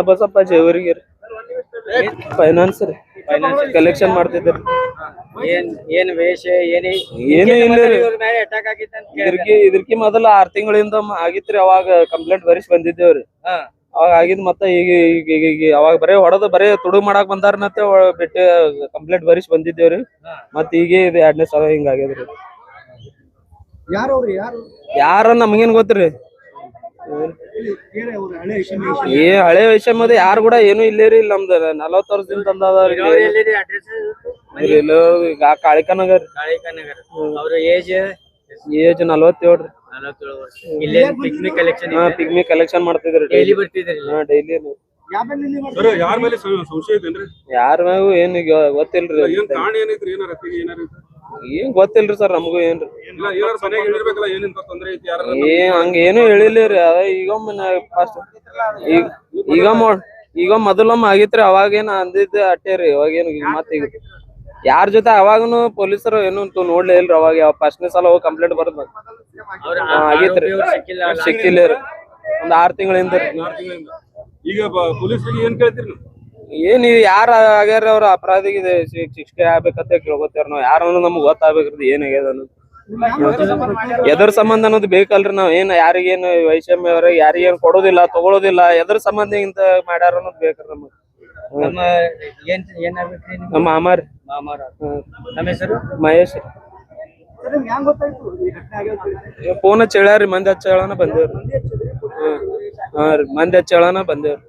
Sharanabasappa ಜೇವರಿಗೆ finance ರೀ collection ಮಾಡ್ತಿದ್ರಿ ಏನ್ ವೇಷ ಏನೂ ಇಲ್ಲ ಅಟ್ಯಾಕ್ ಆಗಿತ್ತು ಇದ್ರಕಿ ಮೊದಲ 6 ತಿಂಗಳಿಂದ ಆಗಿತ್ರಿ. ಅವಾಗ ಕಂಪ್ಲೇಂಟ್ ಬರಿಸಿ ಬಂದಿದ್ದೇವ್ರಿ. ಅವಾಗ ಆಗಿದ್ ಮತ್ತ ಈಗ ಅವಾಗ ಬರೇ ತುಡುಗ್ ಮಾಡಾಕ್ ಬಂದಾರನತ್ತೆ ಬಿಟ್ಟು ಕಂಪ್ಲೇಂಟ್ ಬರಿಸಿ ಬಂದಿದ್ದೇವ್ರಿ. ಮತ್ ಈಗ ಇದು 2ನೇ ಸಲ ಹಿಂಗ ಆಗ್ಯದ್ರಿ. ಯಾರ ನಮ್ಗೇನ್ ಗೊತ್ತ್ರಿ. ಹಳೆ ವಿಷಯ ಮದ ಯಾರು ಕೂಡ ಏನು ಇಲ್ಲೇರಿ. ಇಲ್ಲಿ ನಮ್ದು 40 ವರ್ಷದಿಂದ ತಂದವ್ರಿ ಕಾಳಿಕಾನಗರ್. ಏಜ್ 47 ಪಿಗ್ಮಿ ಕಲೆಕ್ಷನ್ ಮಾಡ್ತಿದ್ರಿ. ಡೈಲಿ ಯಾರ ಮ್ಯಾಗು ಏನ್ ಗೊತ್ತಿಲ್ರಿ. ಏನ್ ಗೊತ್ತಿಲ್ರಿ ಸರ್ ನಮಗೂ ಏನ್ರಿ. ಹಂಗ ಏನು ಹೇಳಿಲ್ರಿ. ಅದ ಈಗ ಮೊದಲೊಮ್ಮೆ ಆಗಿತ್ರಿ. ಅವಾಗೇನ ಅಂದಿದ್ದ ಅಟ್ಟೇರಿ. ಅವಾಗೇನು ಮತ್ತ ಈಗ ಯಾರ ಜೊತೆ ಅವಾಗನು ಪೊಲೀಸರು ಏನು ನೋಡ್ಲೇ ಇಲ್ರಿ. ಅವಾಗ 1ನೇ ಸಲ ಹೋಗಿ ಕಂಪ್ಲೇಂಟ್ ಬರೋದ್ ಆಗಿತ್ರಿ. ಸಿಕ್ಕಿಲ್ಲ ಒಂದ್ 6 ತಿಂಗಳಿಂದ. ಈಗ ಪೊಲೀಸರಿಗೆ ಏನ್ ಕೇಳ್ತೀರಿ? ಏನ್ ಯಾರ ಆಗ್ಯಾರ ಅವ್ರ ಅಪರಾಧಿಗೆ ಶಿಕ್ಷೆ ಆಗ್ಬೇಕಂತ ಕೇಳ್ಕೊತಾರ ನಾವ್. ಯಾರನ್ನು ನಮ್ಗ್ ಗೊತ್ತಾಗ್ಬೇಕ್ರಿ ಏನ್ ಆಗ್ಯದ ಅನ್ನೋದು. ಎದ್ರ ಸಂಬಂಧ ಅನ್ನೋದು ಬೇಕಲ್ರಿ. ನಾವ್ ಏನ್ ಯಾರಿಗೇನು ವೈಷಮ್ಯ ಅವ್ರ ಯಾರಿಗೇನ್ ಕೊಡೋದಿಲ್ಲ ತಗೊಳೋದಿಲ್ಲ. ಎದ್ರ ಸಂಬಂಧ ಇಂತ ಮಾಡ್ಯಾರ ಅನ್ನೋದು ಬೇಕ್ರಿ ನಮಗ್. ನಮ್ಮ ಮಾಮಾರಿ ಮಹೇಶ್ ಫೋನ್ ಹಚ್ಚಿ ಹೇಳ್ಯಾರಿ. ಮಂದಿ ಹಚ್ಚ ಹೇಳನ ಬಂದೇವ್ರಿ. ಮಂದಿ ಹಚ್ಚ ಹೇಳನ ಬಂದೇವ್ರಿ.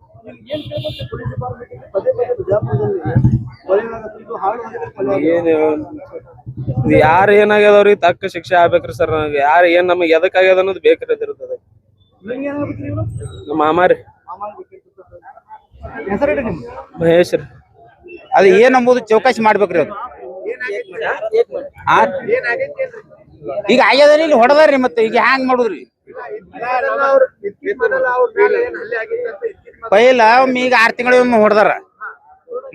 ಯಾರ ಏನಾಗ್ಯದವ್ರಿಗೆ ತಕ್ಕ ಶಿಕ್ಷೆ ಆಗ್ಬೇಕ್ರಿ ಸರ್. ಯಾರ ಏನ್ ನಮಗ್ ಎದಕ್ ಆಗ್ಯದ ಅನ್ನೋದು ಬೇಕ್ರಿ. ಅದಿರ್ತದ ನಮ್ಮ ಮಾಮಾರಿ ಮಹೇಶ್ ರೀ. ಅದು ಏನಂಬುದು ಚೌಕಾಸಿ ಮಾಡ್ಬೇಕ್ರಿ. ಅದು ಈಗ ಆಗ್ಯದ್ರಿ. ಇಲ್ಲಿ ಹೊಡೆದಾರ್ರಿ. ಮತ್ತೆ ಈಗ ಹ್ಯಾಂಗ್ ಮಾಡುದ್ರಿ? ಪೈಲ ಈಗ 6 ತಿಂಗಳಿಗೊಮ್ಮೆ ಹೊಡೆದಾರ.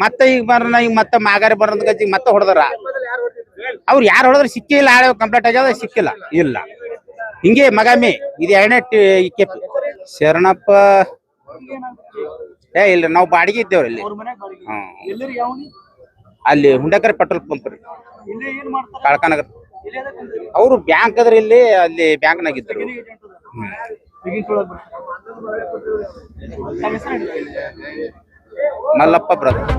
ಮತ್ತೆ ಈಗ ಈಗ ಮತ್ತೆ ಮಾಗಾರಿ ಬರೋದ್ ಗಜ್ಜಿಗೆ ಮತ್ತೆ ಹೊಡೆದಾರ. ಅವ್ರು ಯಾರು ಹೊಡೆದ್ರ ಸಿಕ್ಕಿಲ್ಲ. ಹಳೆ ಕಂಪ್ಲೀಟ್ ಆಗ್ಯದ ಸಿಕ್ಕಿಲ್ಲ. ಇಲ್ಲ ಹಿಂಗೆ ಮಗಾಮಿ ಇದು 2ನೇ ಕೆಪಿ. ಶರಣಪ್ಪ ಇಲ್ರಿ ನಾವು ಬಾಡಿಗೆ ಇದ್ದೇವ್ರಿ ಇಲ್ಲಿ. ಅಲ್ಲಿ ಹುಂಡಕರಿ ಪೆಟ್ರೋಲ್ ಪಂಪ್ ರೀ, ಕಾಳಕಾನಗರ್. ಅವರು ಬ್ಯಾಂಕ್ ಅದ್ರ ಇಲ್ಲಿ. ಅಲ್ಲಿ ಬ್ಯಾಂಕ್ನಾಗ ಇದ್ರು. ಮಲ್ಲಪ್ಪ ಬ್ರದರ್.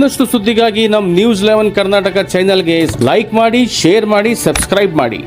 ಇನ್ನಷ್ಟು ಸುದ್ದಿಗಾಗಿ ನಮ್ಮ ನ್ಯೂಸ್ 11 ಕರ್ನಾಟಕ ಚಾನೆಲ್ಗೆ ಲೈಕ್ ಮಾಡಿ, ಶೇರ್ ಮಾಡಿ, ಸಬ್ಸ್ಕ್ರೈಬ್ ಮಾಡಿ.